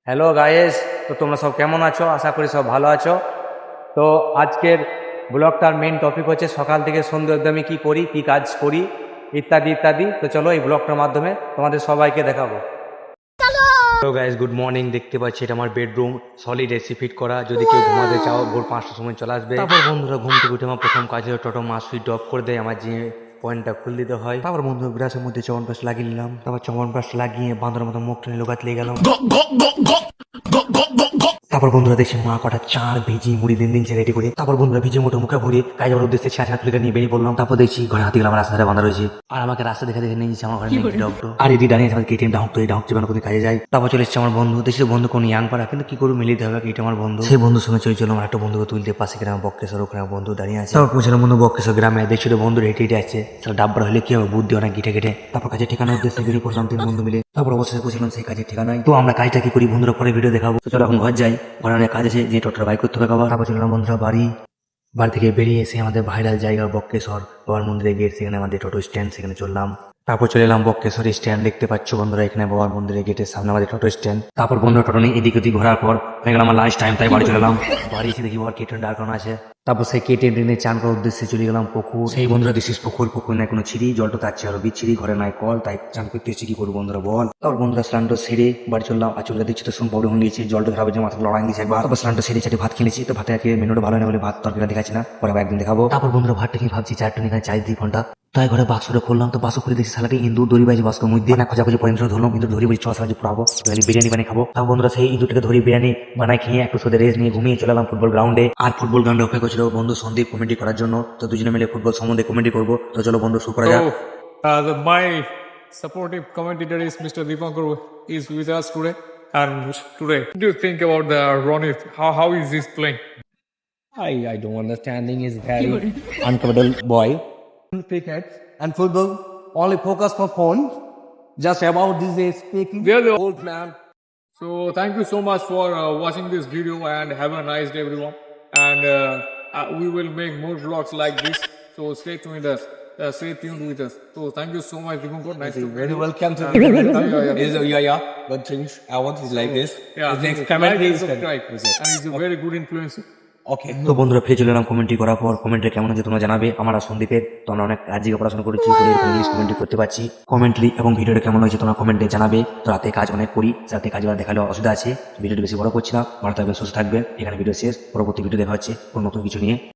Hello guys, তো তোমরা সব কেমন আছো? আশা করি সব ভালো আছো। তো আজকের ব্লগটার মেন টপিক হচ্ছে সকাল থেকে সন্ধ্যে অবধি আমি কী করি, কী কাজ করি, ইত্যাদি ইত্যাদি। তো চলো এই ব্লগটার মাধ্যমে তোমাদের সবাইকে দেখাবো। তো গাইস, গুড মর্নিং। দেখতে পাচ্ছি এটা আমার বেডরুম, সলিড এসি ফিট করা। যদি কেউ ঘুমাতে চাও ভোর 5টার সময় চলে আসবে। তারপর বন্ধুরা ঘুম থেকে উঠে আমার প্রথম কাজ হলো টোটো মাস সুইচ অফ করে দেয়, আমার যে পয়েন্টটা খুলে দিতে হয়। তারপর বন্ধু ব্রাশের মধ্যে চবন ব্রাশ লাগিয়ে নিলাম। তারপর চবন ব্রাশ লাগিয়ে বাঁধর মতো মুখ টেনে লোকাত লেগে গেলাম। তারপর বন্ধুরা দেখছি মা কটা চার ভিজি মুড়ি দিন রেডি করে। তারপর বন্ধুরা ভিজে মুঠো মুখে ভরে কাজ যাওয়ার উদ্দেশ্যে ছাড় তুলে নিয়ে বেরিয়ে পড়লাম। তারপর দেখছি ঘরে হাতে গেলাম, রাস্তায় বাঁধা রয়েছে। আর আমাকে রাস্তা দেখে দেখে নিয়ে যাচ্ছে আমার ঘরে ডক্টর। আর এটি দাঁড়িয়ে আমার কেটিএম ডাউট জীবন কোনো কাজে যায়। তারপর চলে এসেছে আমার বন্ধু। দেখছি বন্ধু কোন ইয়াং পাড়া, কিন্তু কি করে মিলিয়ে হবে, এটা আমার বন্ধু। সেই বন্ধুর সঙ্গে চলে আমার একটা বন্ধুকে তুলতে পাশে গ্রাম বক্রেশ্বর, ওখানে বন্ধু দাঁড়িয়ে আছে। তারপর পৌঁছানো বন্ধু বক্রেশ্বর গ্রামে। দেখছিল বন্ধু হেঁটে হেঁটে আসছে, সেটা ডাব্বার হলে কি হবে, বুদ্ধি অনেক গিটে গেটে। তারপর কাজের ঠিকানার উদ্দেশ্যে বেরিয়ে পড়লাম তিন বন্ধু মিলে। তারপর অবশ্যই পৌঁছলাম সেই কাজের ঠিকানায়। তো আমরা কাজটা কি করি বন্ধুরা পরে ভিডিও দেখাবো। তো চলো এখন ঘর যাই, ঘরে অনেক কাজ আছে, যে টোটাল বাইক করতে হবে খাবার। তারপর চললাম বন্ধুরা বাড়ি থেকে বেরিয়ে এসে আমাদের ভাইরাল জায়গা বক্রেশ্বর বাবার মন্দিরে গেট, সেখানে আমাদের টোটো স্ট্যান্ড, সেখানে চললাম। তারপর চলে এলাম বক্রেশ্বর স্ট্যান্ড। দেখতে পাচ্ছ বন্ধুরা এখানে বাবার মন্দিরের গেটের সামনে আমাদের টোটো স্ট্যান্ড। তারপর বন্ধুরা টোটো নিয়ে এদিক ওদিক ঘোরার পর হয়ে গেলাম আমার লাঞ্চ টাইম, তাই বাড়ি চলে এলাম। বাড়ি এসে দেখি বাবার কেটিএম ডাকানো আছে। তারপর সেই কেটিএম নিয়ে চান করার উদ্দেশ্যে চলে গেলাম পুকুর। সেই বন্ধুরা দিছিস পুকুর নাই কোনো ছিঁড়ি, জলটা তাচ্ছে আরো বিচ্ছিরি, ঘরে নাই কল, তাই চান করতে এসে কি করবো বন্ধুরা বল। তারপর বন্ধুরা স্নানটা সেরে বাড়ি চললাম। আর চলে দিচ্ছি তো সম্পর্ক হয়ে গেছি, জলটা খারাপ যে মাথা লড়াই দিয়েছে একবার। তারপর স্নানটা সেরে চাটি ভাত খেয়েছি। তো ভাতে মেনুটা ভালো না বলে ভাত তরকারি দেখাচ্ছি না, পরে একদিন দেখাবো। তারপর বন্ধুরা ভাতটা কি ভাবছি চারটা নিয়ে চাই 2 ঘন্টা। তাই ঘরে বাক্সটা খুললাম। তো বাক্স খুলে দেখছি সালাটি ইন্দুর দড়ি বাজি বাক্স মধ্যে না খোঁজাখুঁজি পয়েন্ট ধরলাম, কিন্তু ধরি বুঝি 6 পুরাবো, বিরিয়ানি বানিয়ে খাবো। তারপর বন্ধুরা সেই ইন্দুরটাকে ধরি বিরিয়ানি বানাই খেয়ে একটু সোদে রেস্ট নিয়ে ঘুমিয়ে চলে এলাম ফুটবল গ্রাউন্ডে। আর ফুটবল গ্রাউন্ডে অপেক্ষা করছিল বন্ধু সন্দীপ কমেন্ট্রি করার জন্য। তো দুজনে মিলে ফুটবল সম্বন্ধে কমেন্ট্রি করবো। তো চলো বন্ধু শুরু করা যাক। My supportive commentator is Mr. Dipankar is with us today. And today, what do you think about the Ronit? How is this playing? I don't understanding is very uncomfortable boy. Cricket and football only focus for phone. Just about this is speaking. We are the Old man. So thank you so much for watching this video and have a nice day everyone. And we will make more vlogs like this. So stay tuned with us. Stay tuned with us. So thank you so much, Dipankar. Nice to Very welcome to yeah. Good things. I want is like this. Yeah, His next like comment and is subscribe. And he's a very good influencer. okay. তো বন্ধুরা ফিরে চলে এলাম commentary করার পর। Commentary কেমন আছে তোমরা জানাবে। আমার আর সন্দীপের তো আমরা অনেক রাজ্যে পড়াশোনা করেছি বলে এরকম ইংলিশ কমেন্ট্রি করতে পারছি। কমেন্ট্রি এবং ভিডিওটা কেমন হয়েছে তোমরা কমেন্টে জানাবে। তো রাতে কাজ অনেক করি, রাতে কাজ দেখালে অসুবিধা আছে। ভিডিওটি বেশি বড় করছি না, ভালো থাকবে, সুস্থ থাকবে। এখানে ভিডিও শেষ, পরবর্তী ভিডিও দেখা হচ্ছে কোনো নতুন কিছু নিয়ে।